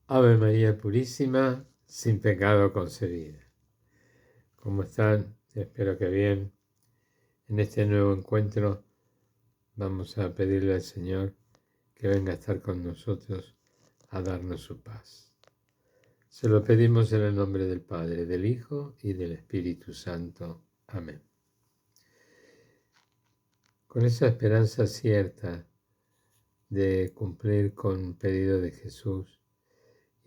Ave María Purísima, sin pecado concebida. ¿Cómo están? Espero que bien. En este nuevo encuentro vamos a pedirle al Señor que venga a estar con nosotros a darnos su paz. Se lo pedimos en el nombre del Padre, del Hijo y del Espíritu Santo. Amén. Con esa esperanza cierta de cumplir con un pedido de Jesús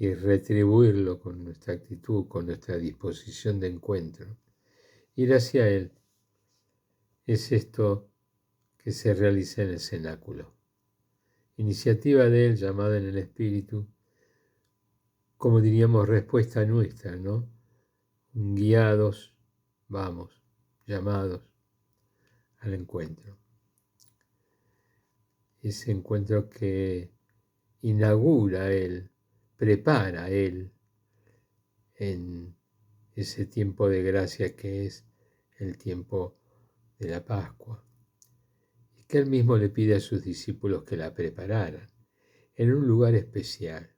y retribuirlo con nuestra actitud, con nuestra disposición de encuentro, ir hacia Él, es esto que se realiza en el cenáculo. Iniciativa de Él, llamada en el Espíritu, como diríamos, respuesta nuestra, ¿no? Guiados, vamos, llamados al encuentro. Ese encuentro que inaugura Él, prepara Él en ese tiempo de gracia que es el tiempo de la Pascua, y que Él mismo le pide a sus discípulos que la prepararan en un lugar especial.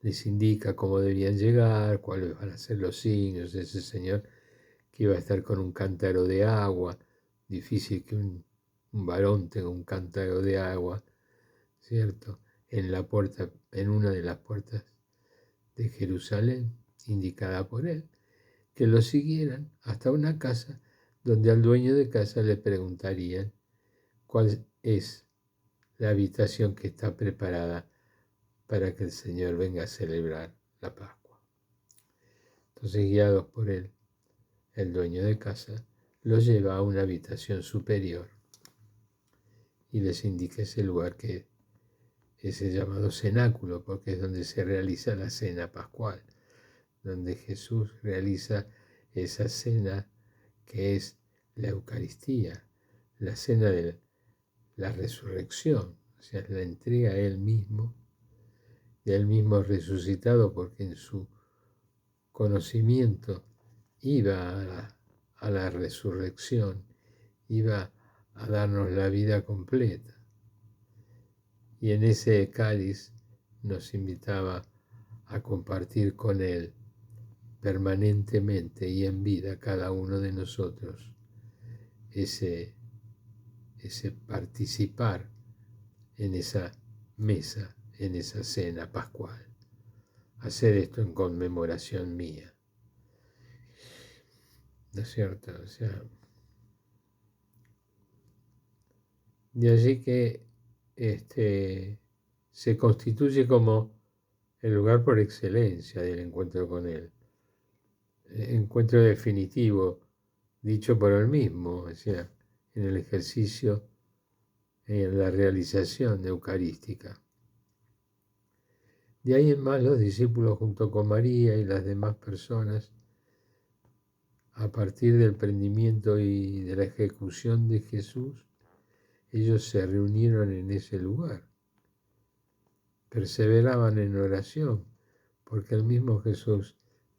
Les indica cómo debían llegar, cuáles van a ser los signos de ese Señor que iba a estar con un cántaro de agua. Difícil que un varón tenga un cántaro de agua, ¿cierto? En la puerta, en una de las puertas de Jerusalén, indicada por Él, que lo siguieran hasta una casa donde al dueño de casa le preguntarían cuál es la habitación que está preparada para que el Señor venga a celebrar la Pascua. Entonces, guiados por Él, el dueño de casa los lleva a una habitación superior y les indica ese lugar que es el llamado cenáculo, porque es donde se realiza la cena pascual, donde Jesús realiza esa cena que es la Eucaristía, la cena de la resurrección, o sea, la entrega a Él mismo, de Él mismo resucitado, porque en su conocimiento iba a la resurrección, iba a darnos la vida completa. Y en ese cáliz nos invitaba a compartir con Él permanentemente y en vida cada uno de nosotros ese participar en esa mesa, en esa cena pascual. Hacer esto en conmemoración mía. ¿No es cierto? O sea, de allí que se constituye como el lugar por excelencia del encuentro con Él. Encuentro definitivo, dicho por Él mismo, o sea, en el ejercicio, en la realización eucarística. De ahí en más los discípulos junto con María y las demás personas, a partir del prendimiento y de la ejecución de Jesús, ellos se reunieron en ese lugar, perseveraban en oración, porque el mismo Jesús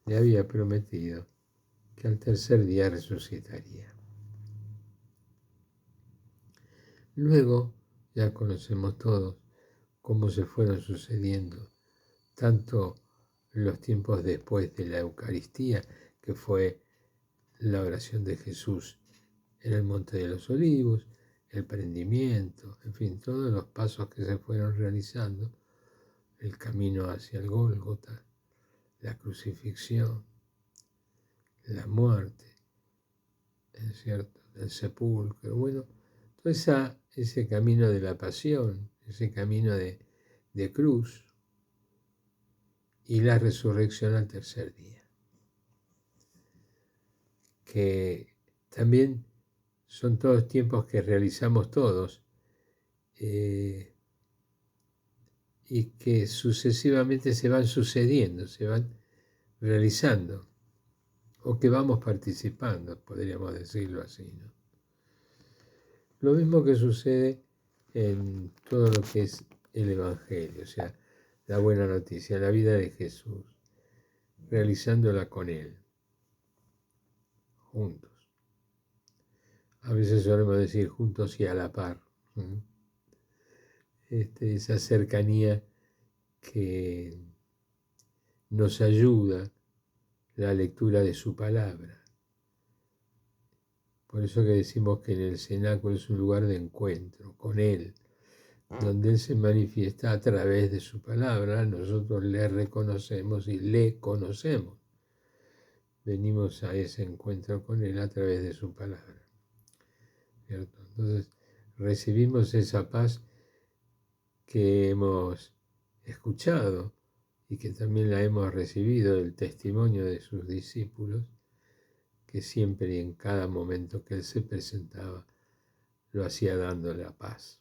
le había prometido que al tercer día resucitaría. Luego, ya conocemos todos cómo se fueron sucediendo, tanto los tiempos después de la Eucaristía, que fue la oración de Jesús en el Monte de los Olivos, el prendimiento, en fin, todos los pasos que se fueron realizando, el camino hacia el Gólgota, la crucifixión, la muerte, ¿es cierto?, el sepulcro, bueno, todo ese camino de la pasión, ese camino de cruz y la resurrección al tercer día, que también son todos tiempos que realizamos todos y que sucesivamente se van sucediendo, se van realizando, o que vamos participando, podríamos decirlo así, ¿no? Lo mismo que sucede en todo lo que es el Evangelio, o sea, la buena noticia, la vida de Jesús, realizándola con Él, juntos. A veces solemos decir juntos y a la par. Esa cercanía que nos ayuda la lectura de su palabra. Por eso que decimos que en el cenáculo es un lugar de encuentro con Él, donde Él se manifiesta a través de su palabra, nosotros le reconocemos y le conocemos. Venimos a ese encuentro con Él a través de su palabra, ¿cierto? Entonces recibimos esa paz que hemos escuchado y que también la hemos recibido del testimonio de sus discípulos, que siempre y en cada momento que Él se presentaba lo hacía dando la paz.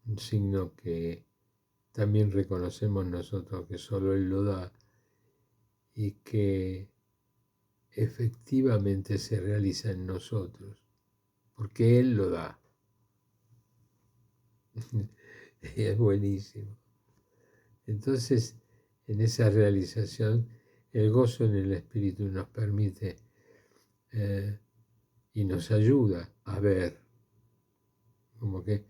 Un signo que también reconocemos nosotros que solo Él lo da y que efectivamente se realiza en nosotros, porque Él lo da. Y es buenísimo. Entonces, en esa realización, el gozo en el Espíritu nos permite y nos ayuda a ver, como que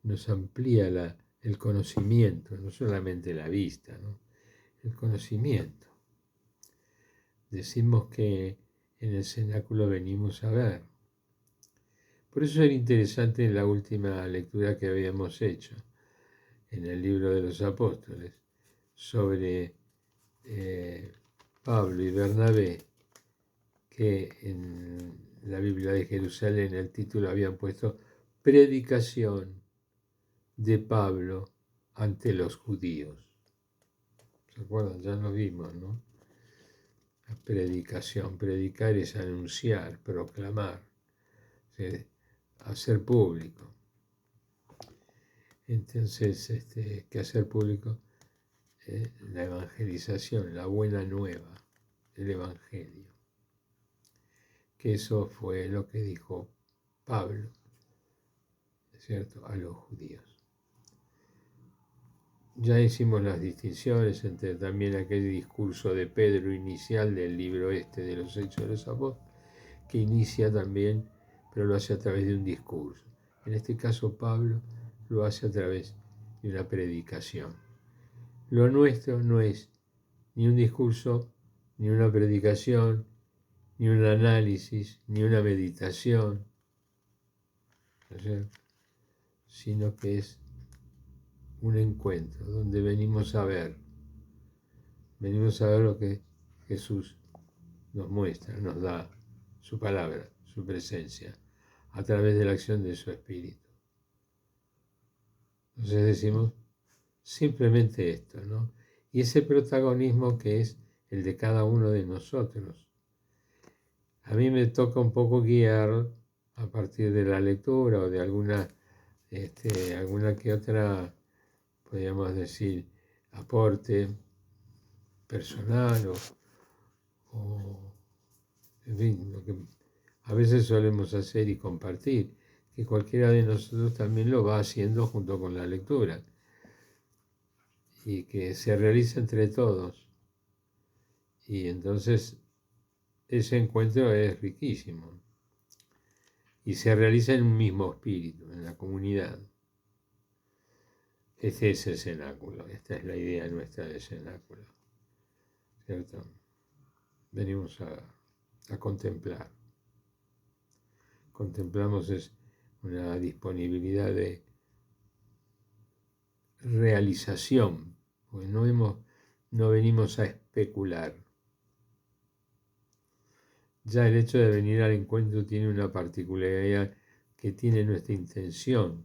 nos amplía el conocimiento, no solamente la vista, ¿no? El conocimiento. Decimos que en el cenáculo venimos a ver. Por eso era interesante en la última lectura que habíamos hecho, en el libro de los apóstoles, sobre Pablo y Bernabé, que en la Biblia de Jerusalén el título habían puesto Predicación de Pablo ante los judíos. ¿Se acuerdan? Ya lo vimos, ¿no? La predicación, predicar es anunciar, proclamar, hacer público. Entonces, ¿qué hacer público? La evangelización, la buena nueva, el evangelio. Que eso fue lo que dijo Pablo, ¿cierto?, a los judíos. Ya hicimos las distinciones entre también aquel discurso de Pedro inicial del libro de los Hechos de los Apóstoles, que inicia también, pero lo hace a través de un discurso. En este caso Pablo lo hace a través de una predicación. Lo nuestro no es ni un discurso, ni una predicación, ni un análisis, ni una meditación, ¿no es cierto?, sino que es un encuentro donde venimos a ver lo que Jesús nos muestra, nos da su palabra, su presencia, a través de la acción de su Espíritu. Entonces decimos simplemente esto, ¿no? Y ese protagonismo que es el de cada uno de nosotros. A mí me toca un poco guiar a partir de la lectura o de alguna que otra, podríamos decir, aporte personal o en fin, lo que a veces solemos hacer y compartir, que cualquiera de nosotros también lo va haciendo junto con la lectura y que se realiza entre todos. Y entonces ese encuentro es riquísimo y se realiza en un mismo espíritu, en la comunidad. Este es el cenáculo, esta es la idea nuestra del cenáculo, ¿cierto? Venimos a contemplar. Contemplamos es una disponibilidad de realización, porque no venimos a especular. Ya el hecho de venir al encuentro tiene una particularidad que tiene nuestra intención,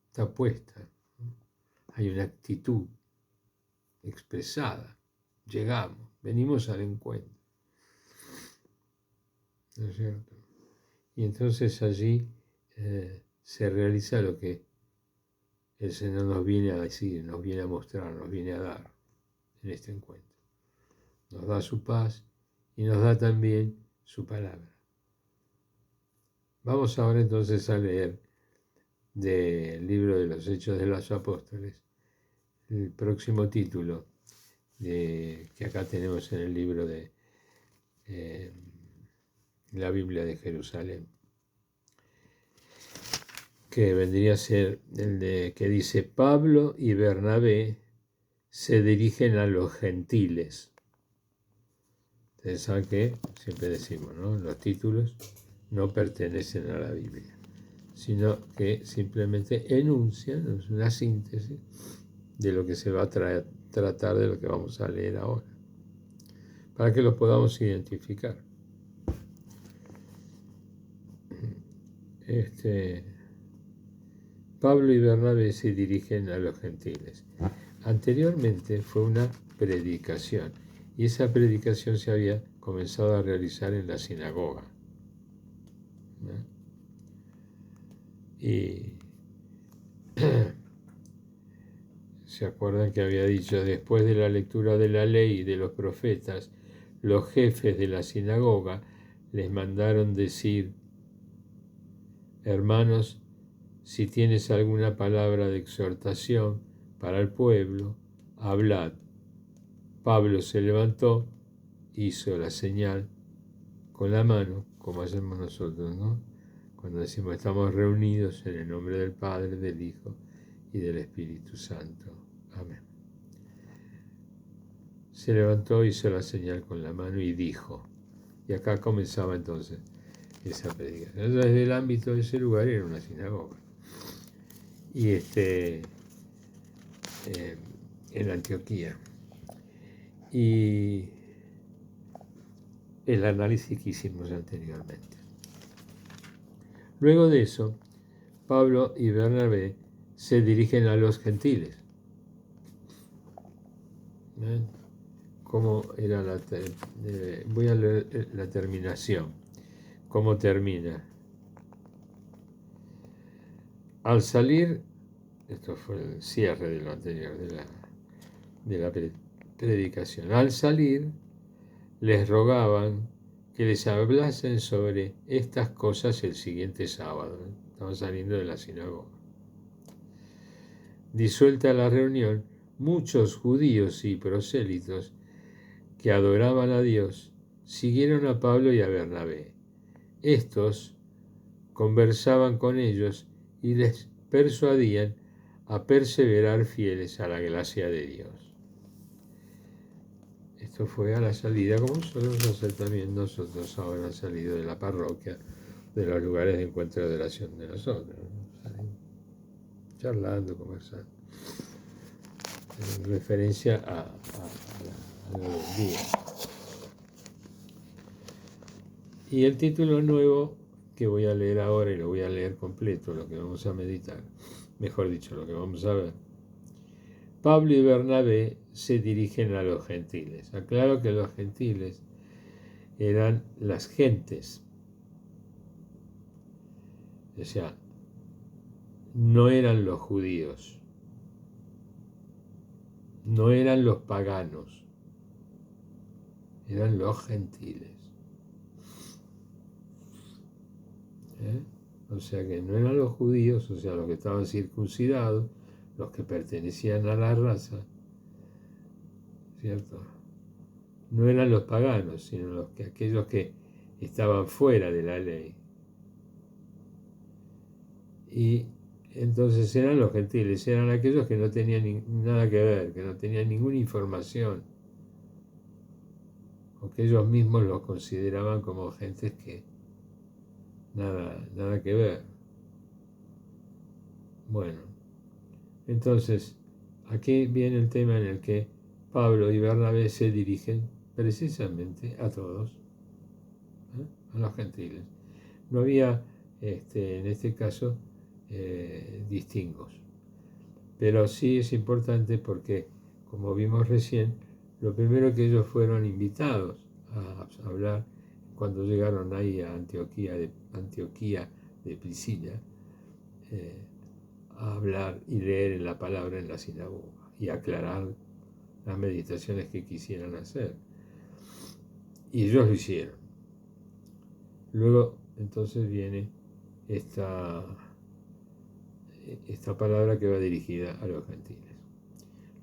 está puesta, hay una actitud expresada, llegamos, venimos al encuentro, ¿no es cierto? Y entonces allí se realiza lo que el Señor nos viene a decir, nos viene a mostrar, nos viene a dar en este encuentro. Nos da su paz y nos da también su palabra. Vamos ahora entonces a leer del libro de los Hechos de los Apóstoles el próximo título que acá tenemos en el libro de la Biblia de Jerusalén, que vendría a ser el de que dice: Pablo y Bernabé se dirigen a los gentiles. Ustedes saben que siempre decimos, ¿no? Los títulos no pertenecen a la Biblia, sino que simplemente enuncian, es una síntesis de lo que se va a tratar de lo que vamos a leer ahora, para que los podamos identificar. Pablo y Bernabé se dirigen a los gentiles. Anteriormente fue una predicación, y esa predicación se había comenzado a realizar en la sinagoga. Y se acuerdan que había dicho: después de la lectura de la ley y de los profetas, los jefes de la sinagoga les mandaron decir: hermanos, si tienes alguna palabra de exhortación para el pueblo, hablad. Pablo se levantó, hizo la señal con la mano, como hacemos nosotros, ¿no? Cuando decimos estamos reunidos en el nombre del Padre, del Hijo y del Espíritu Santo. Amén. Se levantó, hizo la señal con la mano y dijo. Y acá comenzaba entonces esa predicación. Desde el ámbito de ese lugar era una sinagoga. Y en Antioquía. Y el análisis que hicimos anteriormente. Luego de eso, Pablo y Bernabé se dirigen a los gentiles. ¿Ven? ¿Cómo era voy a leer la terminación. ¿Cómo termina? Al salir, esto fue el cierre de lo anterior, de la predicación. Al salir, les rogaban que les hablasen sobre estas cosas el siguiente sábado. Estaban saliendo de la sinagoga. Disuelta la reunión, muchos judíos y prosélitos que adoraban a Dios siguieron a Pablo y a Bernabé. Estos conversaban con ellos y les persuadían a perseverar fieles a la gracia de Dios. Esto fue a la salida, como solemos hacer también nosotros ahora, salido de la parroquia, de los lugares de encuentro de oración de nosotros, ¿no? Charlando, conversando, en referencia a lo del día. Y el título nuevo que voy a leer ahora, y lo voy a leer completo, lo que vamos a meditar, mejor dicho, lo que vamos a ver. Pablo y Bernabé se dirigen a los gentiles. Aclaro que los gentiles eran las gentes. O sea, no eran los judíos, no eran los paganos, eran los gentiles. O sea que no eran los judíos, o sea, los que estaban circuncidados, los que pertenecían a la raza, ¿cierto? No eran los paganos, sino aquellos que estaban fuera de la ley. Y entonces eran los gentiles, eran aquellos que no tenían nada que ver, que no tenían ninguna información, o que ellos mismos los consideraban como gentes que nada que ver. Bueno, entonces aquí viene el tema en el que Pablo y Bernabé se dirigen precisamente a todos, a los gentiles. No había, en este caso, distingos. Pero sí es importante porque, como vimos recién, lo primero que ellos fueron invitados a hablar cuando llegaron ahí a Antioquía de Pisidia, a hablar y leer la palabra en la sinagoga y aclarar las meditaciones que quisieran hacer. Y ellos lo hicieron. Luego, entonces, viene esta palabra que va dirigida a los gentiles.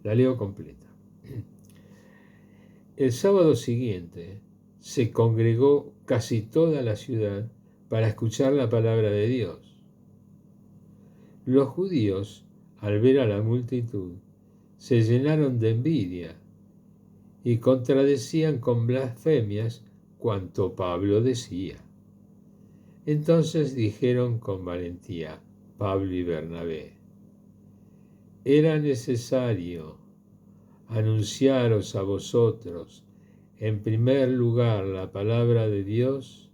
La leo completa. El sábado siguiente se congregó casi toda la ciudad para escuchar la palabra de Dios. Los judíos, al ver a la multitud, se llenaron de envidia y contradecían con blasfemias cuanto Pablo decía. Entonces dijeron con valentía Pablo y Bernabé: era necesario anunciaros a vosotros en primer lugar la palabra de Dios,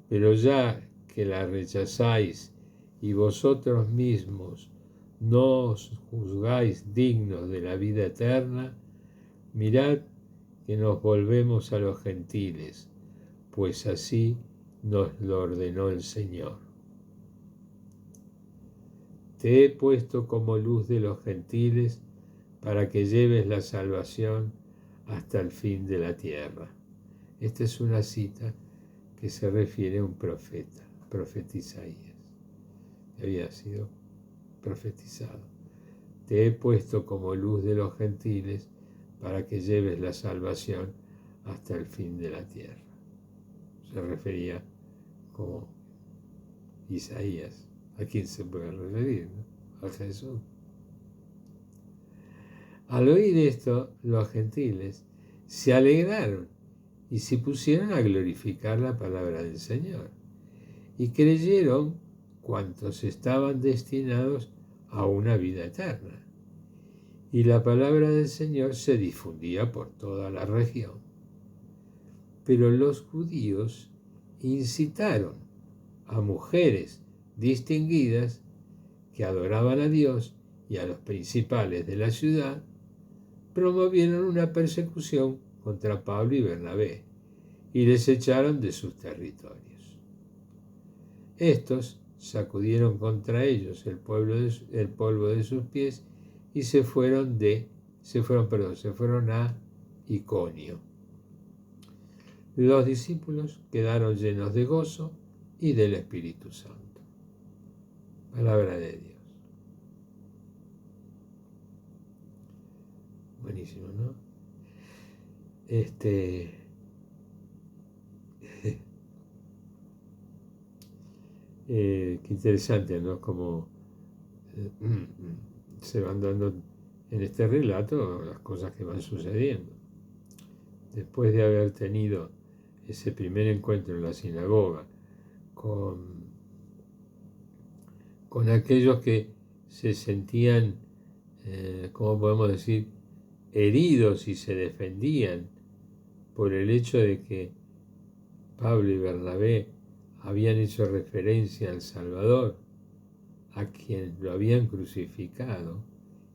pero ya que la rechazáis y vosotros mismos no os juzgáis dignos de la vida eterna, mirad que nos volvemos a los gentiles, pues así nos lo ordenó el Señor. Te he puesto como luz de los gentiles para que lleves la salvación hasta el fin de la tierra. Esta es una cita que se refiere a un profeta Isaías, que había sido profetizado. Te he puesto como luz de los gentiles para que lleves la salvación hasta el fin de la tierra. Se refería como Isaías. ¿A quién se puede referir? ¿No? A Jesús. Al oír esto, los gentiles se alegraron y se pusieron a glorificar la palabra del Señor. Y creyeron cuantos estaban destinados a una vida eterna. Y la palabra del Señor se difundía por toda la región. Pero los judíos incitaron a mujeres distinguidas que adoraban a Dios y a los principales de la ciudad, promovieron una persecución contra Pablo y Bernabé y les echaron de sus territorios. Estos sacudieron contra ellos el polvo de sus pies y se fueron a Iconio. Los discípulos quedaron llenos de gozo y del Espíritu Santo. Palabra de Dios. Buenísimo, ¿no? Qué interesante, ¿no? Como se van dando en este relato las cosas que van sucediendo. Después de haber tenido ese primer encuentro en la sinagoga con aquellos que se sentían, ¿cómo podemos decir?, heridos y se defendían por el hecho de que Pablo y Bernabé habían hecho referencia al Salvador, a quien lo habían crucificado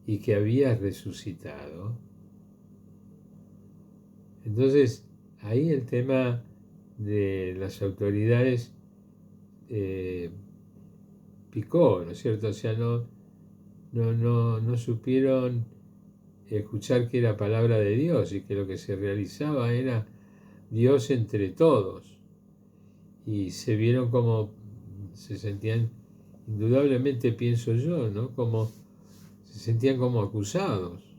y que había resucitado. Entonces, ahí el tema de las autoridades picó, ¿no es cierto? O sea, no supieron escuchar que era palabra de Dios y que lo que se realizaba era Dios entre todos. Y se vieron como, se sentían, indudablemente pienso yo, ¿no? Como se sentían como acusados.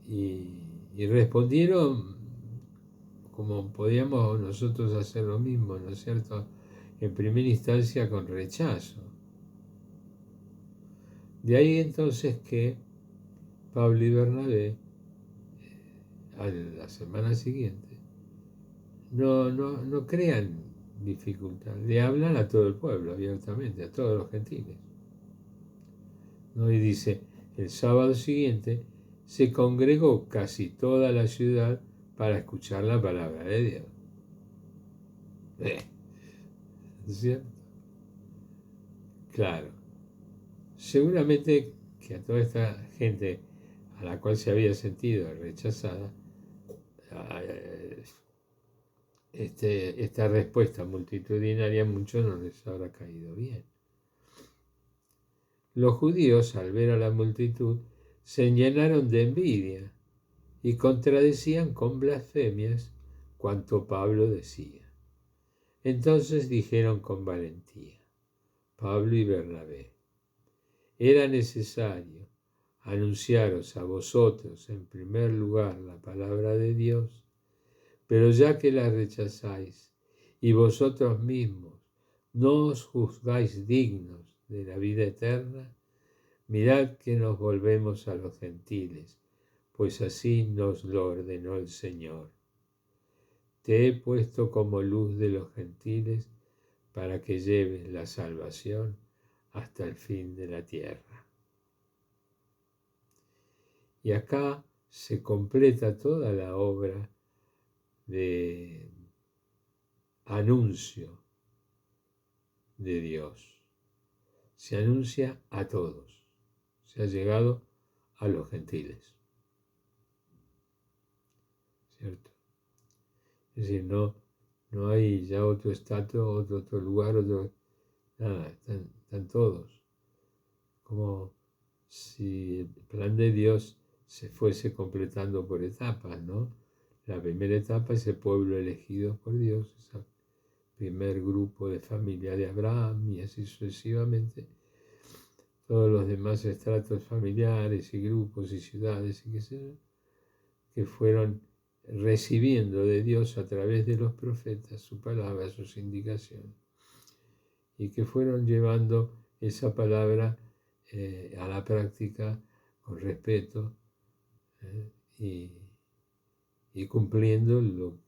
Y respondieron como podíamos nosotros hacer lo mismo, ¿no es cierto? En primera instancia con rechazo. De ahí entonces que Pablo y Bernabé, a la semana siguiente, no crean dificultad, le hablan a todo el pueblo abiertamente, a todos los gentiles. ¿No? Y dice, el sábado siguiente se congregó casi toda la ciudad para escuchar la palabra de Dios. ¿Es cierto? Claro. Seguramente que a toda esta gente a la cual se había sentido rechazada, esta respuesta multitudinaria mucho no les habrá caído bien. Los judíos, al ver a la multitud, se llenaron de envidia y contradecían con blasfemias cuanto Pablo decía. Entonces dijeron con valentía, Pablo y Bernabé, era necesario anunciaros a vosotros en primer lugar la palabra de Dios, pero ya que la rechazáis y vosotros mismos no os juzgáis dignos de la vida eterna, mirad que nos volvemos a los gentiles, pues así nos lo ordenó el Señor. Te he puesto como luz de los gentiles para que lleves la salvación hasta el fin de la tierra. Y acá se completa toda la obra de anuncio de Dios. Se anuncia a todos. Se ha llegado a los gentiles. ¿Cierto? Es decir, no hay ya otro estatus, otro lugar, nada, están todos. Como si el plan de Dios se fuese completando por etapas, ¿no? La primera etapa es el pueblo elegido por Dios, ese primer grupo de familia de Abraham y así sucesivamente. Todos los demás estratos familiares y grupos y ciudades y qué sé yo, que fueron recibiendo de Dios a través de los profetas su palabra, sus indicaciones, y que fueron llevando esa palabra a la práctica con respeto y cumpliendo lo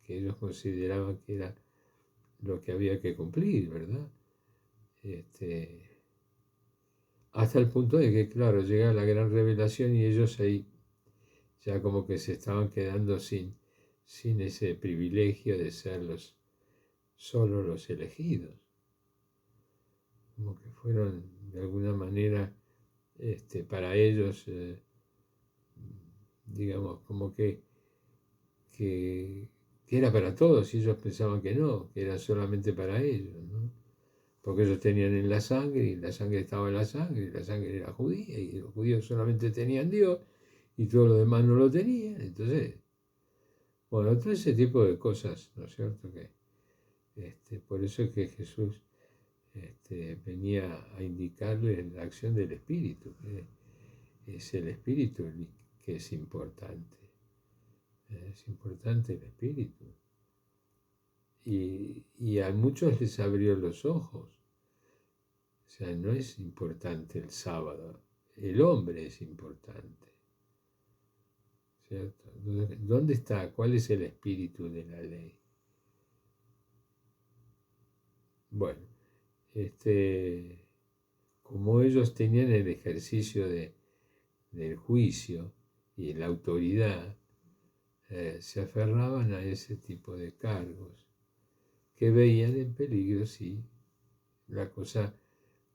que ellos consideraban que era lo que había que cumplir, ¿verdad? Hasta el punto de que, claro, llega la gran revelación y ellos ahí ya como que se estaban quedando sin ese privilegio de ser solo los elegidos. Como que fueron de alguna manera para ellos, digamos, como que era para todos y ellos pensaban que no, que era solamente para ellos, ¿no? Porque ellos tenían en la sangre y la sangre estaba en la sangre y la sangre era judía y los judíos solamente tenían Dios y todos los demás no lo tenían. Entonces, bueno, todo ese tipo de cosas, ¿no es cierto? Que por eso es que Jesús venía a indicarles la acción del Espíritu, que es el Espíritu que es importante. Es importante el Espíritu. Y a muchos les abrió los ojos. O sea, no es importante el sábado, el hombre es importante. ¿Cierto? Entonces, ¿dónde está? ¿Cuál es el espíritu de la ley? Bueno, como ellos tenían el ejercicio del juicio y la autoridad, se aferraban a ese tipo de cargos que veían en peligro si la cosa,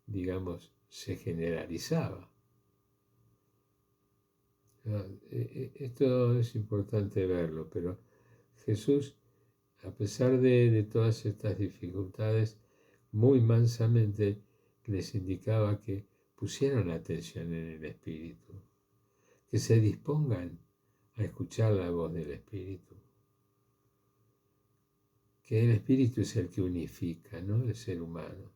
digamos, se generalizaba. Esto es importante verlo, pero Jesús, a pesar de todas estas dificultades, muy mansamente les indicaba que pusieran atención en el Espíritu, que se dispongan a escuchar la voz del Espíritu, que el Espíritu es el que unifica, ¿no?, el ser humano.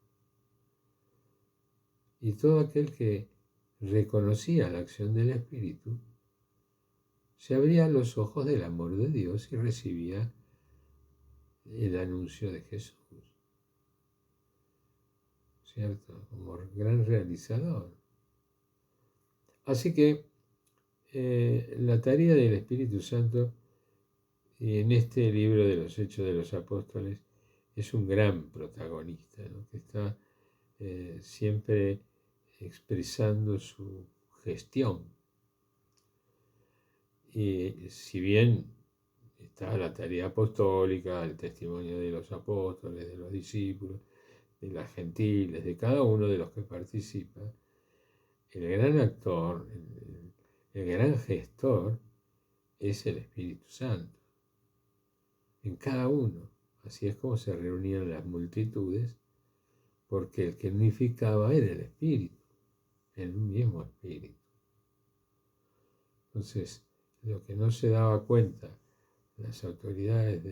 Y todo aquel que reconocía la acción del Espíritu se abría los ojos del amor de Dios y recibía el anuncio de Jesús, ¿cierto? Como gran realizador. Así que la tarea del Espíritu Santo en este libro de los Hechos de los Apóstoles es un gran protagonista, ¿no?, que está siempre expresando su gestión. Y si bien está la tarea apostólica, el testimonio de los apóstoles, de los discípulos, de las gentiles, de cada uno de los que participa, el gran actor, el gran gestor es el Espíritu Santo. En cada uno. Así es como se reunían las multitudes, porque el que unificaba era el Espíritu, el mismo Espíritu. Entonces, lo que no se daba cuenta las autoridades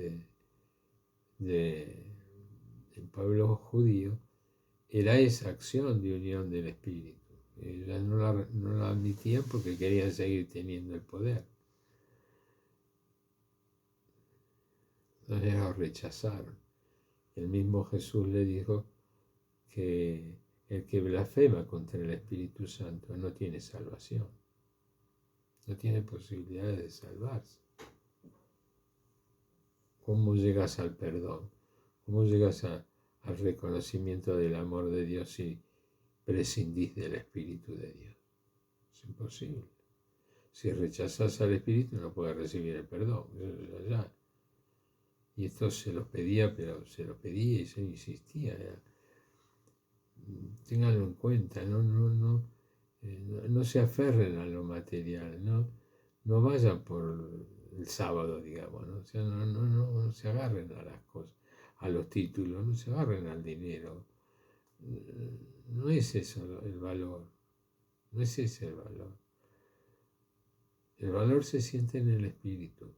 del pueblo judío era esa acción de unión del Espíritu. Ellas no la admitían porque querían seguir teniendo el poder. Entonces lo rechazaron. El mismo Jesús le dijo que el que blasfema contra el Espíritu Santo no tiene salvación, no tiene posibilidades de salvarse. ¿Cómo llegas al perdón? ¿Cómo llegas al reconocimiento del amor de Dios si prescindís del Espíritu de Dios? Es imposible. Si rechazás al Espíritu no puedes recibir el perdón. Ya. Y esto se lo pedía, pero se lo pedía y se insistía. Ténganlo en cuenta, no se aferren a lo material, no vayan por el sábado, digamos, ¿no? O sea, no se agarren a las cosas, a los títulos, no se agarren al dinero. No es eso el valor, no es ese el valor. El valor se siente en el Espíritu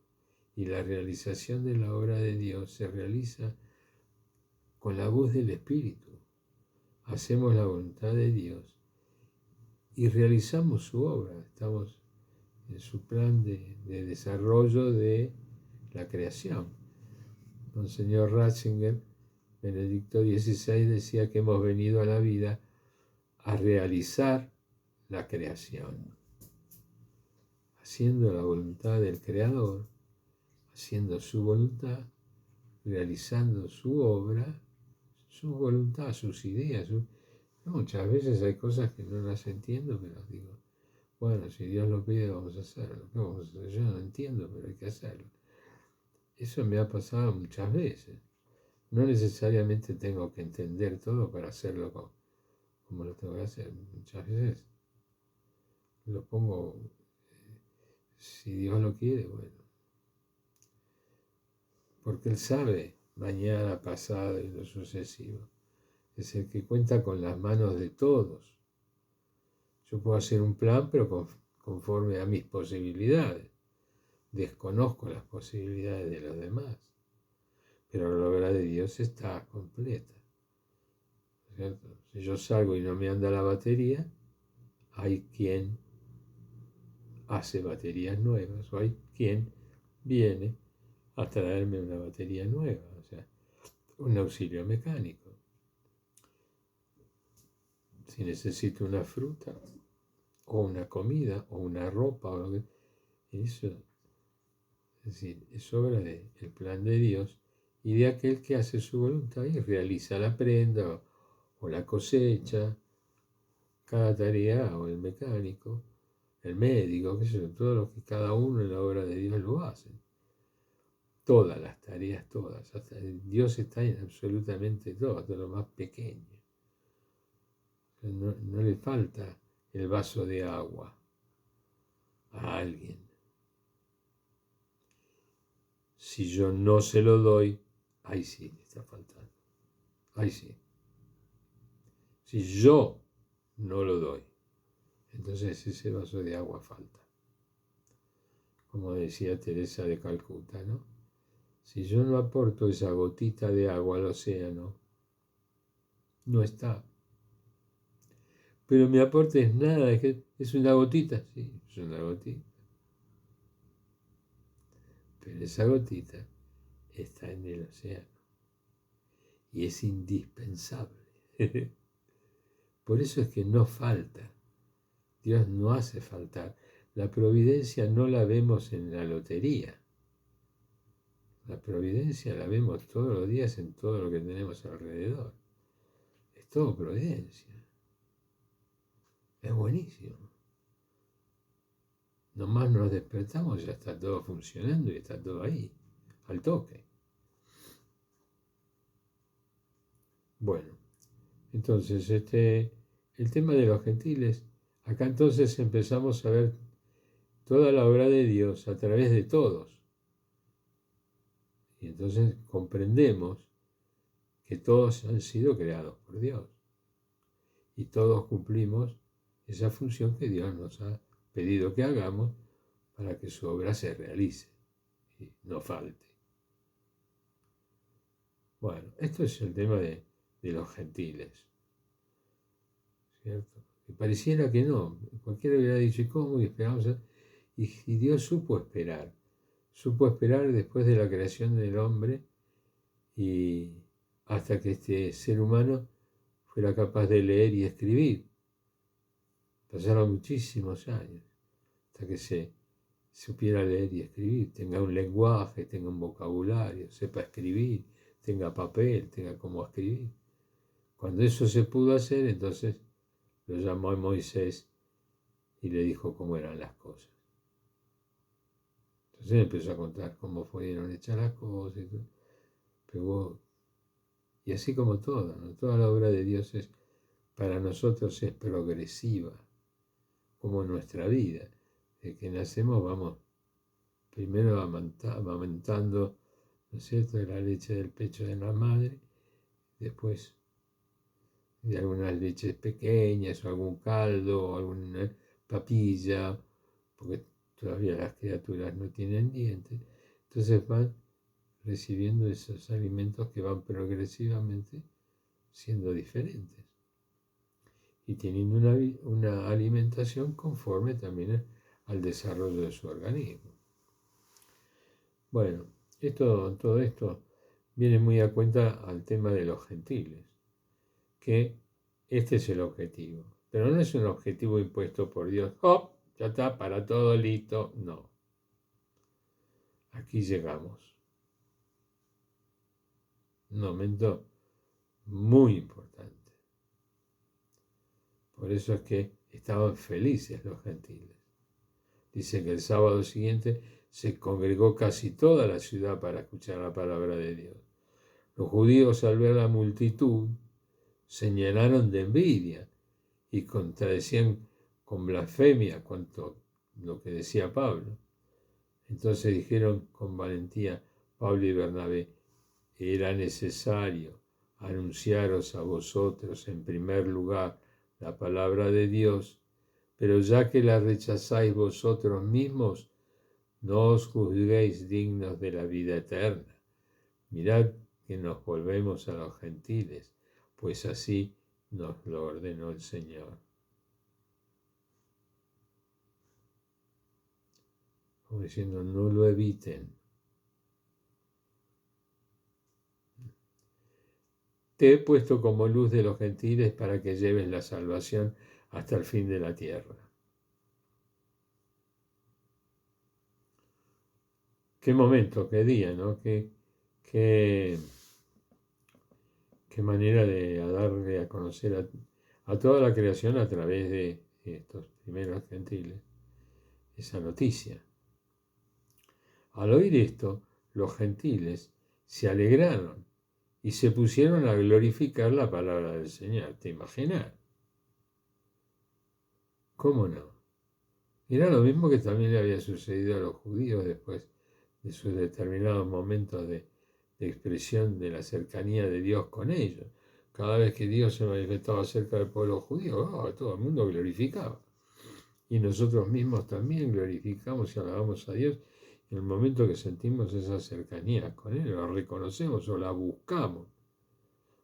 y la realización de la obra de Dios se realiza con la voz del Espíritu. Hacemos la voluntad de Dios y realizamos su obra. Estamos en su plan de desarrollo de la creación. Monseñor Ratzinger, Benedicto XVI, decía que hemos venido a la vida a realizar la creación, haciendo la voluntad del Creador, haciendo su voluntad, realizando su obra, su voluntad, sus ideas. Muchas veces hay cosas que no las entiendo, pero digo, bueno, si Dios lo pide, vamos a hacerlo. Yo no entiendo, pero hay que hacerlo. Eso me ha pasado muchas veces. No necesariamente tengo que entender todo para hacerlo como lo tengo que hacer. Muchas veces lo pongo, si Dios lo quiere, bueno. Porque Él sabe mañana, pasado y lo sucesivo. Es el que cuenta con las manos de todos. Yo puedo hacer un plan, pero conforme a mis posibilidades. Desconozco las posibilidades de los demás. Pero la obra de Dios está completa. ¿Cierto? Si yo salgo y no me anda la batería, hay quien hace baterías nuevas, o hay quien viene a traerme una batería nueva, o sea, un auxilio mecánico. Si necesito una fruta, o una comida, o una ropa, o lo que, eso, es decir, es obra del plan de Dios y de aquel que hace su voluntad y realiza la prenda o la cosecha, cada tarea, o el mecánico, el médico, qué sé yo, todo lo que cada uno en la obra de Dios lo hace. Todas las tareas, todas. Hasta Dios está en absolutamente todo, hasta lo más pequeño. No le falta el vaso de agua a alguien. Si yo no se lo doy, ahí sí le está faltando. Ahí sí. Si yo no lo doy, entonces ese vaso de agua falta. Como decía Teresa de Calcuta, ¿no? Si yo no aporto esa gotita de agua al océano, no está. Pero mi aporte es nada, es una gotita, sí, es una gotita. Pero esa gotita está en el océano y es indispensable. Por eso es que no falta. Dios no hace faltar. La providencia no la vemos en la lotería. La providencia la vemos todos los días en todo lo que tenemos alrededor. Es todo providencia. Es buenísimo. Nomás nos despertamos y ya está todo funcionando y está todo ahí, al toque. Bueno, entonces el tema de los gentiles, acá entonces empezamos a ver toda la obra de Dios a través de todos. Y entonces comprendemos que todos han sido creados por Dios. Y todos cumplimos esa función que Dios nos ha pedido que hagamos para que su obra se realice y no falte. Bueno, esto es el tema de los gentiles, ¿cierto? Y pareciera que no, cualquiera hubiera dicho, ¿y cómo? Y esperamos, y Dios supo esperar después de la creación del hombre y hasta que este ser humano fuera capaz de leer y escribir. Pasaron muchísimos años hasta que se supiera leer y escribir, tenga un lenguaje, tenga un vocabulario, sepa escribir, tenga papel, tenga cómo escribir. Cuando eso se pudo hacer, entonces lo llamó a Moisés y le dijo cómo eran las cosas. Entonces empezó a contar cómo fueron hechas las cosas. Y así como todo, ¿no? Toda la obra de Dios para nosotros es progresiva, como nuestra vida. Desde que nacemos vamos primero amamantando, ¿no es cierto?, de la leche del pecho de la madre, después de algunas leches pequeñas, o algún caldo, o alguna papilla, porque todavía las criaturas no tienen dientes. Entonces van recibiendo esos alimentos que van progresivamente siendo diferentes y teniendo una alimentación conforme también al desarrollo de su organismo. Bueno, todo esto viene muy a cuenta al tema de los gentiles, que este es el objetivo, pero no es un objetivo impuesto por Dios. ¡Oh! Ya está, para todo listo. No. Aquí llegamos. Un momento muy importante. Por eso es que estaban felices los gentiles. Dice que el sábado siguiente se congregó casi toda la ciudad para escuchar la palabra de Dios. Los judíos, al ver la multitud, se llenaron de envidia y contradecían con blasfemia cuanto lo que decía Pablo. Entonces dijeron con valentía Pablo y Bernabé: era necesario anunciaros a vosotros en primer lugar la palabra de Dios, pero ya que la rechazáis vosotros mismos, no os juzguéis dignos de la vida eterna. Mirad que nos volvemos a los gentiles, pues así nos lo ordenó el Señor. Como diciendo, no lo eviten. Te he puesto como luz de los gentiles para que lleves la salvación hasta el fin de la tierra. Qué momento, qué día, ¿no? Qué manera de darle a conocer a toda la creación a través de estos primeros gentiles esa noticia. Al oír esto, los gentiles se alegraron y se pusieron a glorificar la palabra del Señor. ¿Te imaginas? ¿Cómo no? Era lo mismo que también le había sucedido a los judíos después de sus determinados momentos de expresión de la cercanía de Dios con ellos. Cada vez que Dios se manifestaba cerca del pueblo judío, todo el mundo glorificaba. Y nosotros mismos también glorificamos y alabamos a Dios en el momento que sentimos esa cercanía con Él, la reconocemos o la buscamos.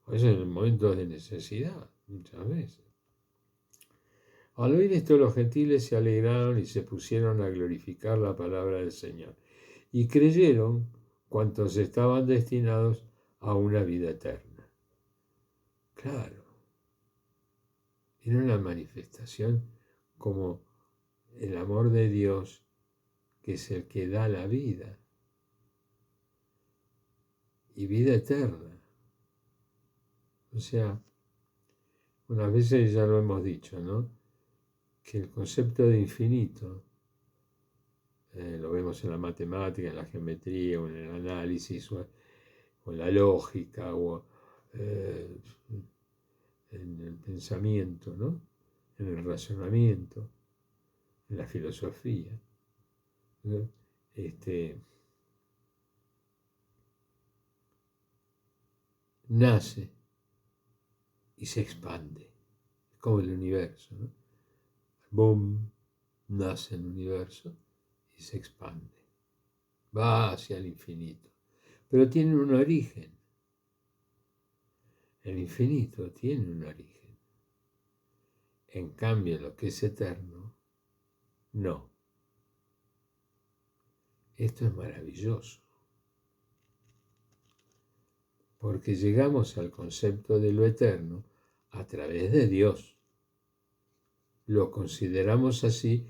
A veces en el momento de necesidad, muchas veces. Al oír esto, los gentiles se alegraron y se pusieron a glorificar la palabra del Señor. Y creyeron cuantos estaban destinados a una vida eterna. Claro, era una manifestación como el amor de Dios, que es el que da la vida, y vida eterna. O sea, unas veces ya lo hemos dicho, ¿no? Que el concepto de infinito, lo vemos en la matemática, en la geometría, o en el análisis, o en la lógica, o en el pensamiento, ¿no? En el razonamiento, en la filosofía, ¿no? Nace y se expande, como el universo, ¿no? Boom, nace el universo y se expande, va hacia el infinito, pero tiene un origen. El infinito tiene un origen. En cambio, lo que es eterno, no. Esto es maravilloso, porque llegamos al concepto de lo eterno a través de Dios. Lo consideramos así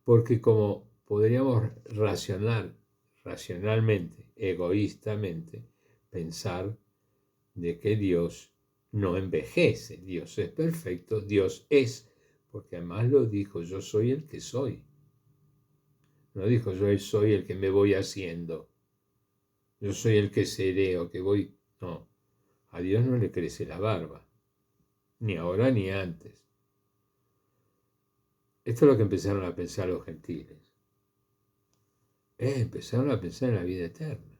porque como podríamos racionalmente, egoístamente, pensar de que Dios no envejece, Dios es perfecto, Dios es, porque además lo dijo, yo soy el que soy. No dijo yo soy el que me voy haciendo, yo soy el que seré o que voy. No, a Dios no le crece la barba, ni ahora ni antes. Esto es lo que empezaron a pensar los gentiles. Empezaron a pensar en la vida eterna.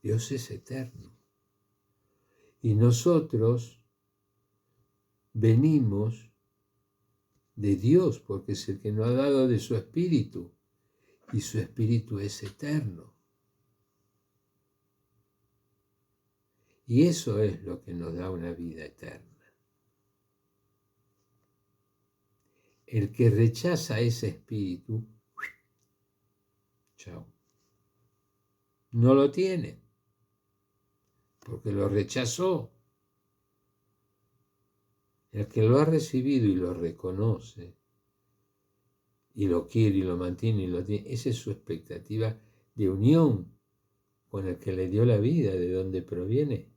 Dios es eterno. Y nosotros venimos de Dios porque es el que nos ha dado de su espíritu. Y su espíritu es eterno. Y eso es lo que nos da una vida eterna. El que rechaza ese espíritu, chao, no lo tiene, porque lo rechazó. El que lo ha recibido y lo reconoce, y lo quiere y lo mantiene y lo tiene, esa es su expectativa de unión con el que le dio la vida, de donde proviene.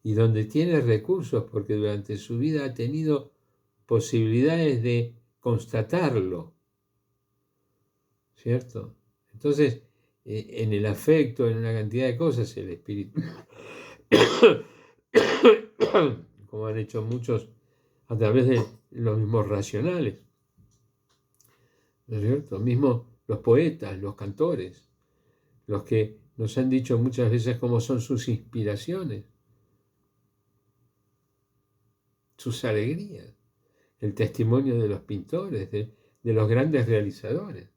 Y donde tiene recursos, porque durante su vida ha tenido posibilidades de constatarlo, ¿cierto? Entonces, en el afecto, en una cantidad de cosas, el espíritu, como han hecho muchos a través de los mismos racionales, ¿no es cierto? Mismo los poetas, los cantores, los que nos han dicho muchas veces cómo son sus inspiraciones, sus alegrías, el testimonio de los pintores, de los grandes realizadores,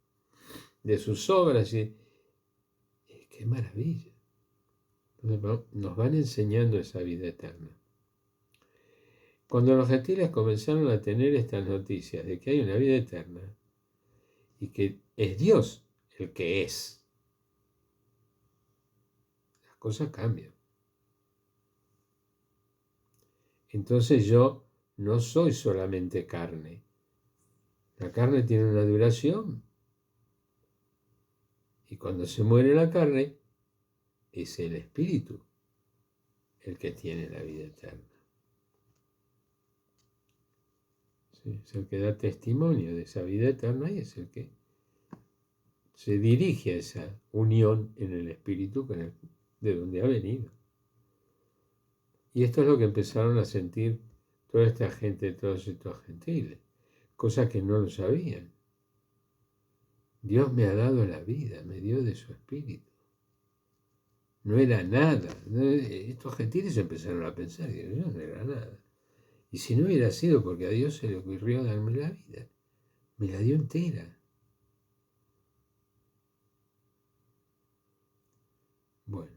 de sus obras. Y ¡qué maravilla! Entonces, nos van enseñando esa vida eterna. Cuando los gentiles comenzaron a tener estas noticias de que hay una vida eterna y que es Dios el que es, las cosas cambian. Entonces yo no soy solamente carne. La carne tiene una duración. Y cuando se muere la carne, es el espíritu el que tiene la vida eterna. ¿Sí? Es el que da testimonio de esa vida eterna y es el que se dirige a esa unión en el espíritu de donde ha venido. Y esto es lo que empezaron a sentir toda esta gente, todos estos gentiles, cosas que no lo sabían. Dios me ha dado la vida, me dio de su espíritu. No era nada. Estos gentiles empezaron a pensar, yo no era nada. Y si no hubiera sido porque a Dios se le ocurrió darme la vida, me la dio entera. Bueno,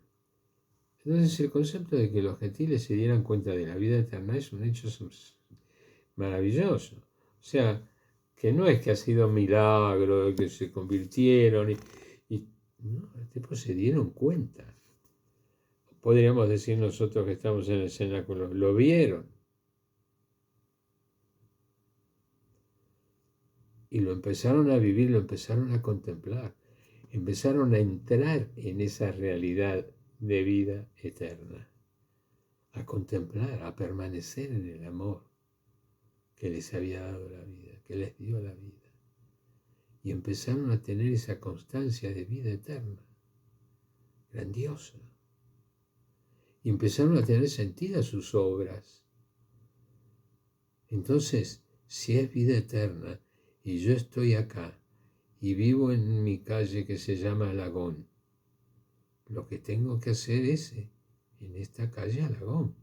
entonces el concepto de que los gentiles se dieran cuenta de la vida eterna es un hecho maravilloso. O sea, que no es que ha sido un milagro, que se convirtieron no, después se dieron cuenta. Podríamos decir nosotros que estamos en el cenáculo, lo vieron. Y lo empezaron a vivir, lo empezaron a contemplar. Empezaron a entrar en esa realidad de vida eterna. A contemplar, a permanecer en el amor que les había dado la vida, que les dio la vida. Y empezaron a tener esa constancia de vida eterna, grandiosa. Y empezaron a tener sentido sus obras. Entonces, si es vida eterna y yo estoy acá y vivo en mi calle que se llama Alagón, lo que tengo que hacer es en esta calle Alagón,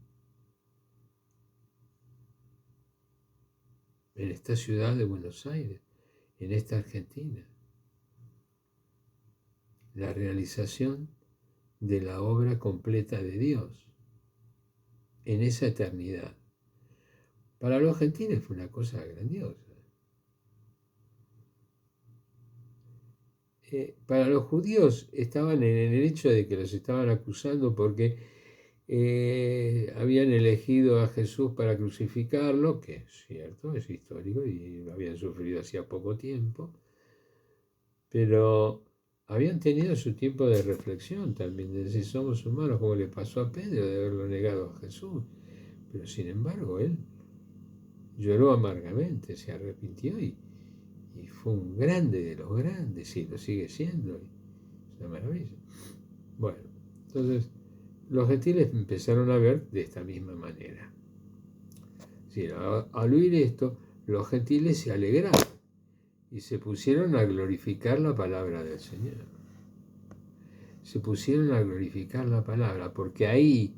en esta ciudad de Buenos Aires, en esta Argentina, la realización de la obra completa de Dios en esa eternidad. Para los gentiles fue una cosa grandiosa. para los judíos estaban en el hecho de que los estaban acusando porque habían elegido a Jesús para crucificarlo, que es cierto, es histórico y lo habían sufrido hacía poco tiempo, pero habían tenido su tiempo de reflexión también, de decir, somos humanos, como le pasó a Pedro de haberlo negado a Jesús, pero sin embargo él lloró amargamente, se arrepintió y fue un grande de los grandes y lo sigue siendo, es una maravilla. Bueno, entonces los gentiles empezaron a ver de esta misma manera. Sí, al oír esto, los gentiles se alegraron y se pusieron a glorificar la palabra del Señor. Se pusieron a glorificar la palabra porque ahí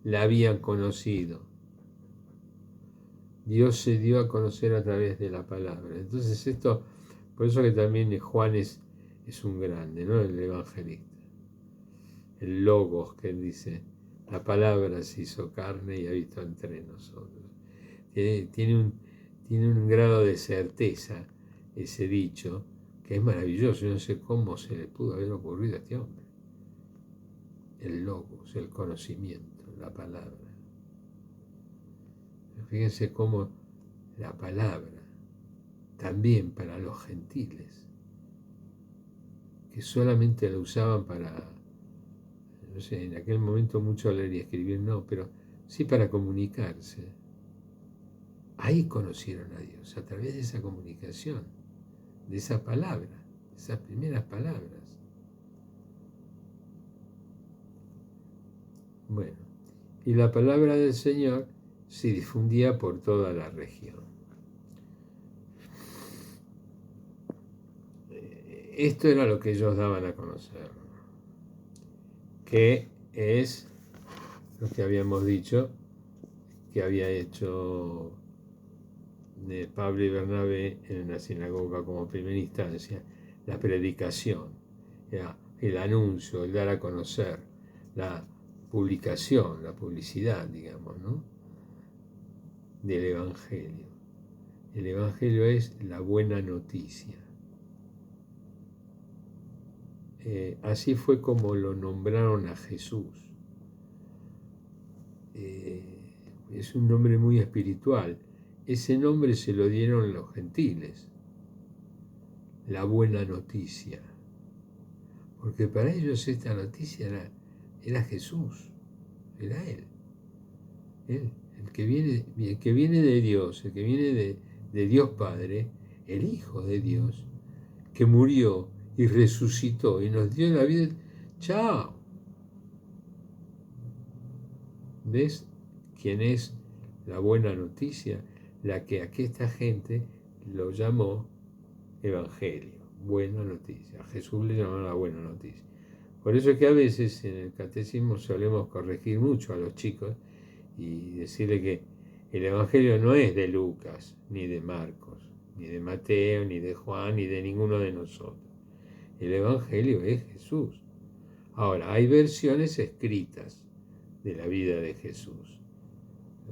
la habían conocido. Dios se dio a conocer a través de la palabra. Entonces esto, por eso que también Juan es un grande, ¿no? El evangelista. El logos que él dice, la palabra se hizo carne y habitó entre nosotros. Tiene un grado de certeza ese dicho que es maravilloso. Yo no sé cómo se le pudo haber ocurrido a este hombre. El logos, el conocimiento, la palabra. Fíjense cómo la palabra, también para los gentiles, que solamente la usaban para, no sé, en aquel momento mucho leer y escribir no, pero sí para comunicarse. Ahí conocieron a Dios, a través de esa comunicación, de esa palabra, de esas primeras palabras. Bueno, y la palabra del Señor se difundía por toda la región. Esto era lo que ellos daban a conocer, que es lo que habíamos dicho, que había hecho de Pablo y Bernabé en la sinagoga como primera instancia, la predicación, el anuncio, el dar a conocer, la publicación, la publicidad, digamos, ¿no? Del Evangelio. El Evangelio es la buena noticia. Así fue como lo nombraron a Jesús. Es un nombre muy espiritual. Ese nombre se lo dieron los gentiles, la buena noticia, porque para ellos esta noticia era Jesús, era Él, el que viene de Dios, el que viene de Dios Padre, el Hijo de Dios, que murió y resucitó y nos dio la vida. ¡Chao! ¿Ves quién es la buena noticia? La que aquí esta gente lo llamó Evangelio, buena noticia. A Jesús le llamaron la buena noticia. Por eso es que a veces en el catecismo solemos corregir mucho a los chicos y decirle que el Evangelio no es de Lucas, ni de Marcos, ni de Mateo, ni de Juan, ni de ninguno de nosotros. El Evangelio es Jesús. Ahora, hay versiones escritas de la vida de Jesús.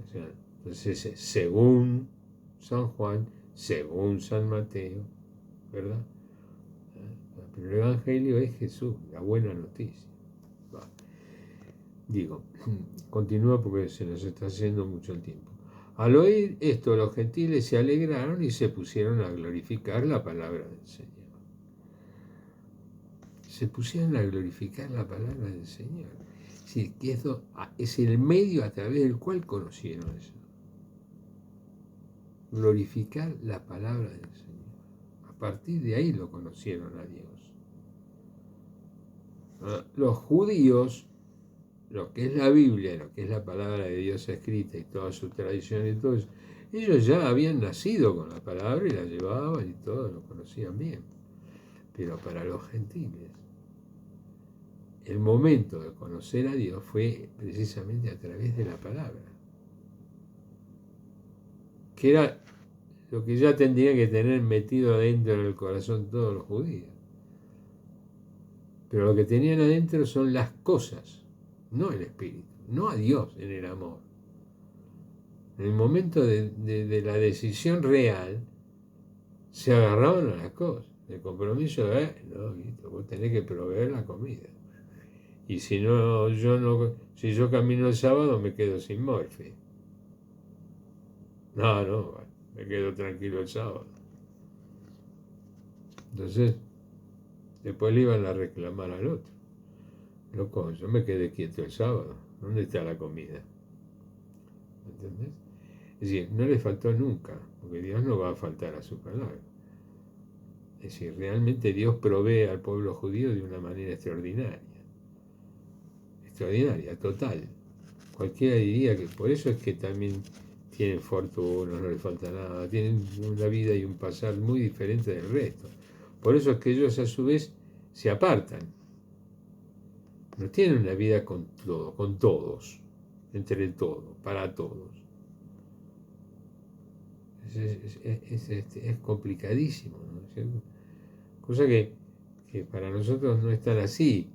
O sea, entonces, según San Juan, según San Mateo, ¿verdad? Pero el Evangelio es Jesús, la buena noticia. Digo, continúa porque se nos está haciendo mucho el tiempo. Al oír esto, los gentiles se alegraron y se pusieron a glorificar la palabra del Señor. Se pusieron a glorificar la palabra del Señor. Sí, que esto es el medio a través del cual conocieron eso. Glorificar la palabra del Señor. A partir de ahí lo conocieron a Dios. Los judíos, lo que es la Biblia, lo que es la palabra de Dios escrita y toda su tradición y todo eso, ellos ya habían nacido con la palabra y la llevaban y todo, lo conocían bien. Pero para los gentiles, el momento de conocer a Dios fue precisamente a través de la palabra, que era lo que ya tendría que tener metido adentro en el corazón todos los judíos. Pero lo que tenían adentro son las cosas, no el espíritu, no a Dios en el amor. En el momento de la decisión real, se agarraban a las cosas. El compromiso es, no, vos tenés que proveer la comida. Y si no, si yo camino el sábado me quedo sin morfi. No, me quedo tranquilo el sábado. Entonces, después le iban a reclamar al otro. Loco, yo me quedé quieto el sábado. ¿Dónde está la comida? ¿Entendés? Es decir, no le faltó nunca, porque Dios no va a faltar a su palabra. Es decir, realmente Dios provee al pueblo judío de una manera extraordinaria. Extraordinaria, total. Cualquiera diría que por eso es que también tienen fortuna, no les falta nada, tienen una vida y un pasar muy diferente del resto. Por eso es que ellos a su vez se apartan. No tienen una vida con todo, con todos, entre todos, para todos. Es complicadísimo, ¿no? Cosa que para nosotros no es tan así.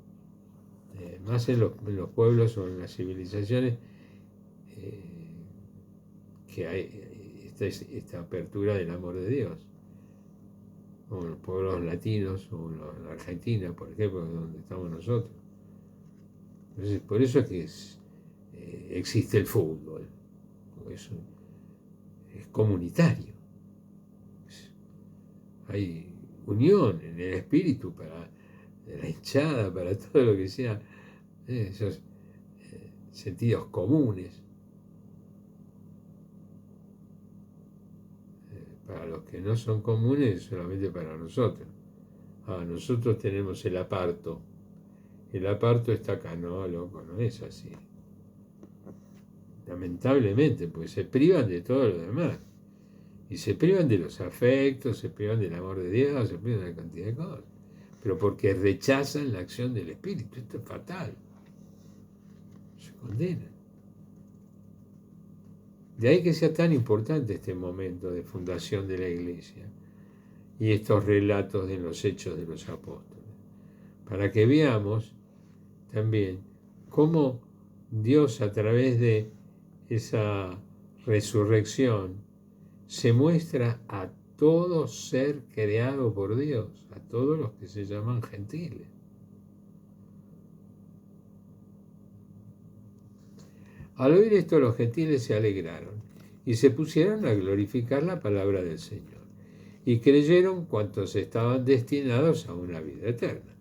Más en los pueblos o en las civilizaciones que hay esta apertura del amor de Dios. O en los pueblos latinos, o en la Argentina, por ejemplo, donde estamos nosotros. Entonces, por eso es que existe el fútbol. Eso es comunitario. Hay unión en el espíritu para la hinchada, para todo lo que sea, esos sentidos comunes. Para los que no son comunes, solamente para nosotros. Nosotros tenemos el aparto. El aparto está acá, no, loco, no es así. Lamentablemente, pues se privan de todo lo demás. Y se privan de los afectos, se privan del amor de Dios, se privan de una cantidad de cosas. Pero porque rechazan la acción del Espíritu. Esto es fatal. Se condenan. De ahí que sea tan importante este momento de fundación de la Iglesia y estos relatos de los hechos de los apóstoles. Para que veamos también cómo Dios a través de esa resurrección se muestra a todo ser creado por Dios, a todos los que se llaman gentiles. Al oír esto los gentiles se alegraron y se pusieron a glorificar la palabra del Señor y creyeron cuantos estaban destinados a una vida eterna.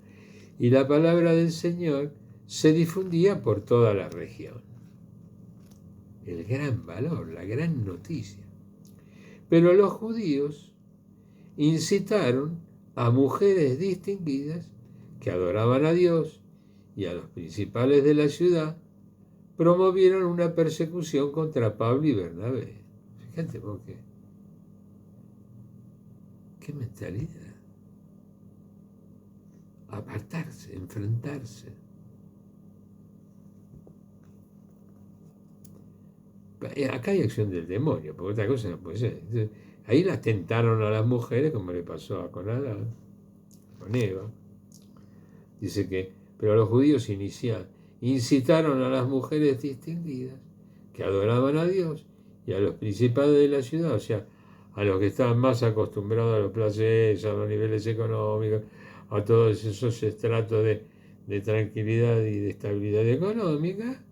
Y la palabra del Señor se difundía por toda la región. El gran valor, la gran noticia. Pero los judíos incitaron a mujeres distinguidas que adoraban a Dios y a los principales de la ciudad, promovieron una persecución contra Pablo y Bernabé. Fíjate por qué mentalidad. Apartarse, enfrentarse. Acá hay acción del demonio, porque otra cosa no puede ser. Entonces, ahí las tentaron a las mujeres, como le pasó con Adán, con Eva. Dice que, pero los judíos incitaron a las mujeres distinguidas que adoraban a Dios y a los principales de la ciudad, o sea, a los que estaban más acostumbrados a los placeres, a los niveles económicos, a todos esos estratos de tranquilidad y de estabilidad económica,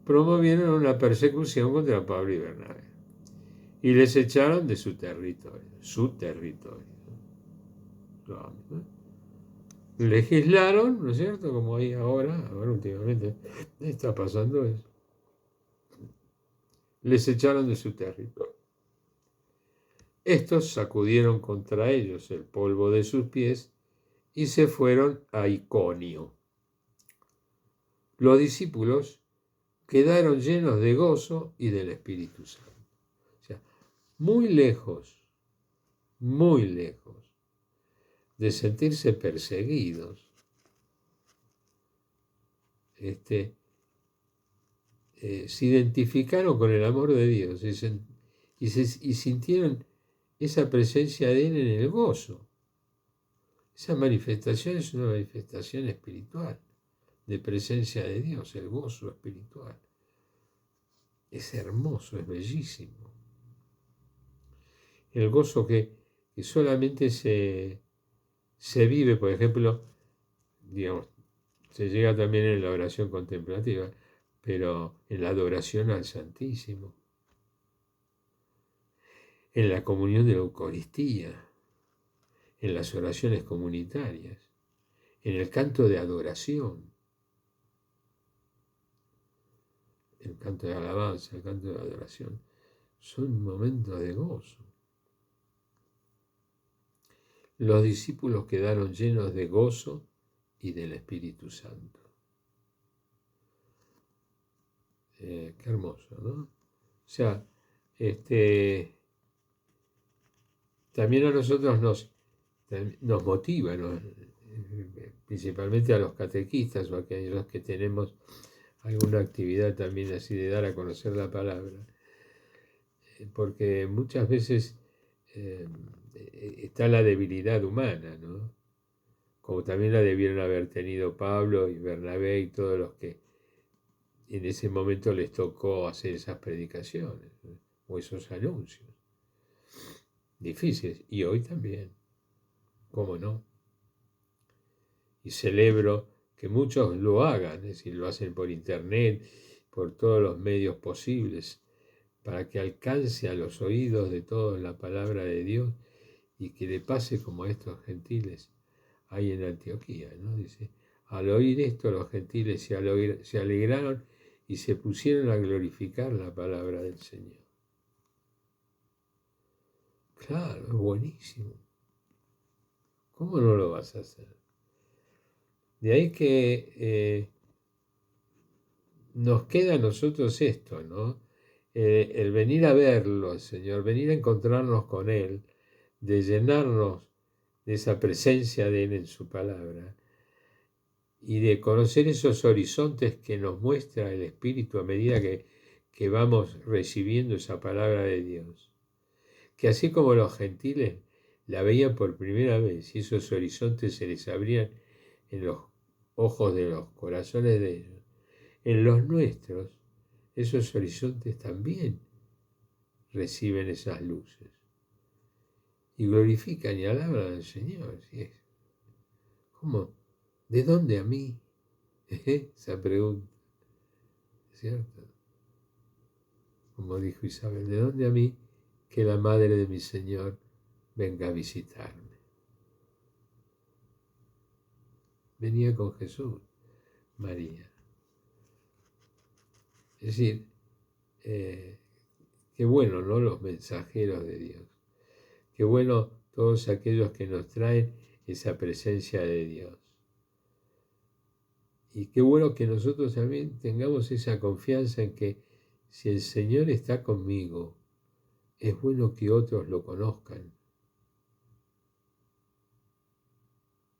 promovieron una persecución contra Pablo y Bernabé y les echaron de su territorio. Legislaron, ¿no es cierto? Como hay ahora últimamente está pasando eso. Les echaron de su territorio. Estos sacudieron contra ellos el polvo de sus pies y se fueron a Iconio. Los discípulos quedaron llenos de gozo y del Espíritu Santo. O sea, muy lejos de sentirse perseguidos, se identificaron con el amor de Dios y sintieron esa presencia de Él en el gozo. Esa manifestación es una manifestación espiritual, de presencia de Dios, el gozo espiritual. Es hermoso, es bellísimo. El gozo que solamente se se vive, por ejemplo, digamos, se llega también en la oración contemplativa, pero en la adoración al Santísimo, en la comunión de la Eucaristía, en las oraciones comunitarias, en el canto de adoración, el canto de alabanza, el canto de adoración, son momentos de gozo. Los discípulos quedaron llenos de gozo y del Espíritu Santo. Qué hermoso, ¿no? O sea, también a nosotros nos motiva, principalmente a los catequistas o a aquellos que tenemos alguna actividad también así de dar a conocer la palabra, porque muchas veces está la debilidad humana, ¿no? Como también la debieron haber tenido Pablo y Bernabé y todos los que en ese momento les tocó hacer esas predicaciones, ¿no? O esos anuncios difíciles, y hoy también, ¿cómo no? Y celebro que muchos lo hagan, es decir, lo hacen por internet, por todos los medios posibles, para que alcance a los oídos de todos la palabra de Dios y que le pase como a estos gentiles ahí en Antioquía, ¿no? Dice, al oír esto los gentiles se alegraron y se pusieron a glorificar la palabra del Señor. Claro, es buenísimo. ¿Cómo no lo vas a hacer? De ahí que nos queda a nosotros esto, ¿no? El venir a verlo al Señor, venir a encontrarnos con Él, de llenarnos de esa presencia de Él en su palabra y de conocer esos horizontes que nos muestra el Espíritu a medida que vamos recibiendo esa palabra de Dios. Que así como los gentiles la veían por primera vez y esos horizontes se les abrían en los ojos de los corazones de ellos, en los nuestros esos horizontes también reciben esas luces y glorifican y alaban al Señor. ¿Cómo? ¿De dónde a mí? Esa pregunta, ¿cierto? Como dijo Isabel, ¿de dónde a mí que la madre de mi Señor venga a visitarme? Venía con Jesús, María. Es decir, qué bueno, ¿no? Los mensajeros de Dios. Qué bueno todos aquellos que nos traen esa presencia de Dios. Y qué bueno que nosotros también tengamos esa confianza en que si el Señor está conmigo, es bueno que otros lo conozcan.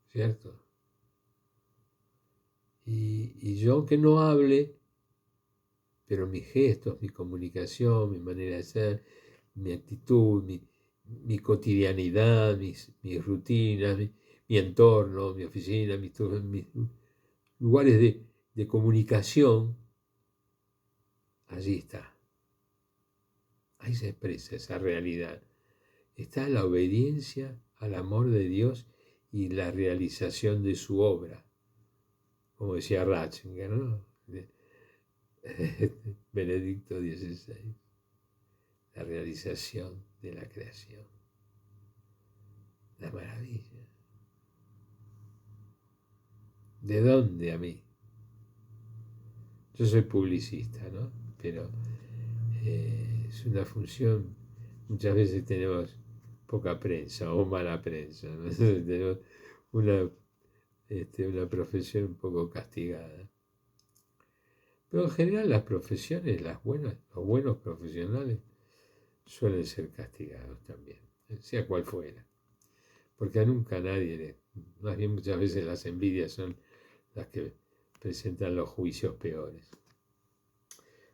¿Cierto? Y yo aunque no hable, pero mis gestos, mi comunicación, mi manera de ser, mi actitud, mi cotidianidad, mis rutinas, mi entorno, mi oficina, mis lugares de comunicación, allí está. Ahí se expresa esa realidad. Está la obediencia al amor de Dios y la realización de su obra. Como decía Ratzinger, ¿no? Benedicto XVI. La realización de la creación. La maravilla. ¿De dónde a mí? Yo soy publicista, ¿no? Pero es una función, muchas veces tenemos poca prensa o mala prensa, ¿no? Tenemos una profesión un poco castigada. Pero en general las profesiones, los buenos profesionales, suelen ser castigados también, sea cual fuera. Porque nunca nadie, más bien muchas veces las envidias son las que presentan los juicios peores.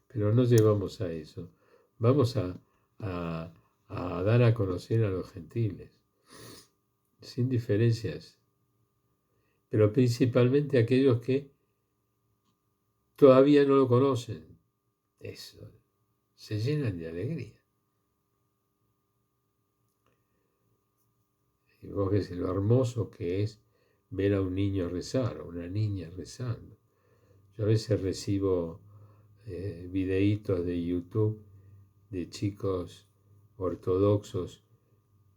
Pero no llevamos a eso. Vamos a dar a conocer a los gentiles, sin diferencias, pero principalmente aquellos que todavía no lo conocen. Eso, se llenan de alegría. Y vos ves lo hermoso que es ver a un niño rezar, a una niña rezando. Yo a veces recibo videitos de YouTube de chicos ortodoxos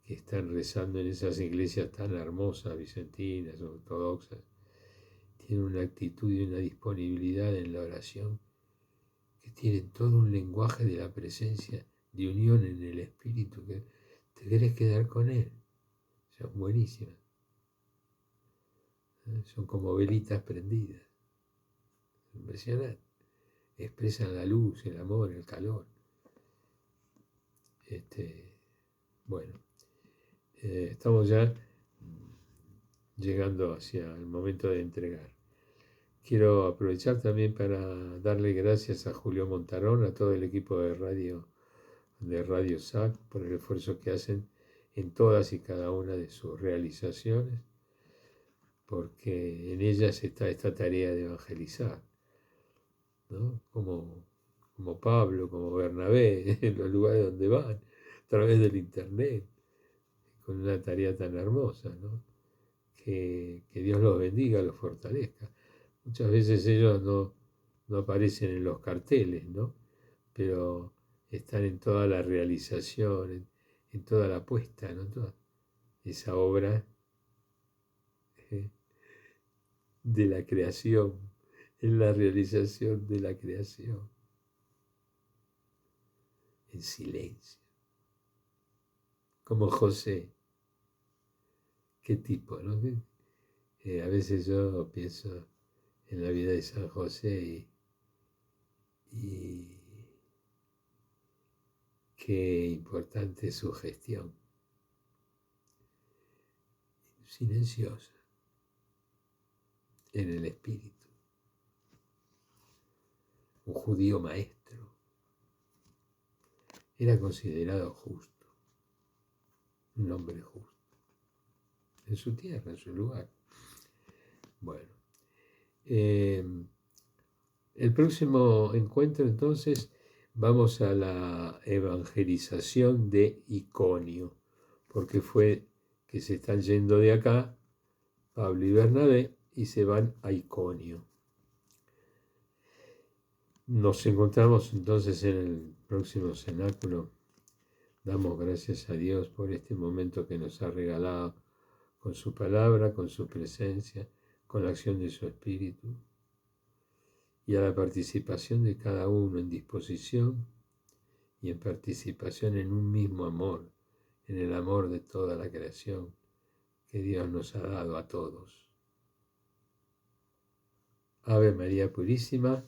que están rezando en esas iglesias tan hermosas, vicentinas, ortodoxas. Tienen una actitud y una disponibilidad en la oración, que tienen todo un lenguaje de la presencia, de unión en el espíritu, que te querés quedar con él. Son buenísimas. Son como velitas prendidas. Impresionante. Expresan la luz, el amor, el calor. Bueno, estamos ya llegando hacia el momento de entregar. Quiero aprovechar también para darle gracias a Julio Montarón, a todo el equipo de Radio SAC, por el esfuerzo que hacen en todas y cada una de sus realizaciones, porque en ellas está esta tarea de evangelizar, ¿no? Como Pablo, como Bernabé, en los lugares donde van, a través del internet, con una tarea tan hermosa, ¿no? Que Dios los bendiga, los fortalezca. Muchas veces ellos no aparecen en los carteles, ¿no? Pero están en toda la realización, en toda la puesta, ¿no? Toda esa obra de la creación, en la realización de la creación, en silencio. Como José, qué tipo, ¿no? A veces yo pienso en la vida de San José y qué importante es su gestión, silenciosa, en el espíritu. Un judío maestro, era considerado justo, un hombre justo, en su tierra, en su lugar. Bueno, el próximo encuentro entonces vamos a la evangelización de Iconio, porque fue que se están yendo de acá, Pablo y Bernabé, y se van a Iconio. Nos encontramos entonces en el próximo cenáculo. Damos gracias a Dios por este momento que nos ha regalado con su palabra, con su presencia, con la acción de su Espíritu, y a la participación de cada uno en disposición y en participación en un mismo amor, en el amor de toda la creación que Dios nos ha dado a todos. Ave María Purísima,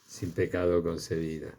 sin pecado concebida.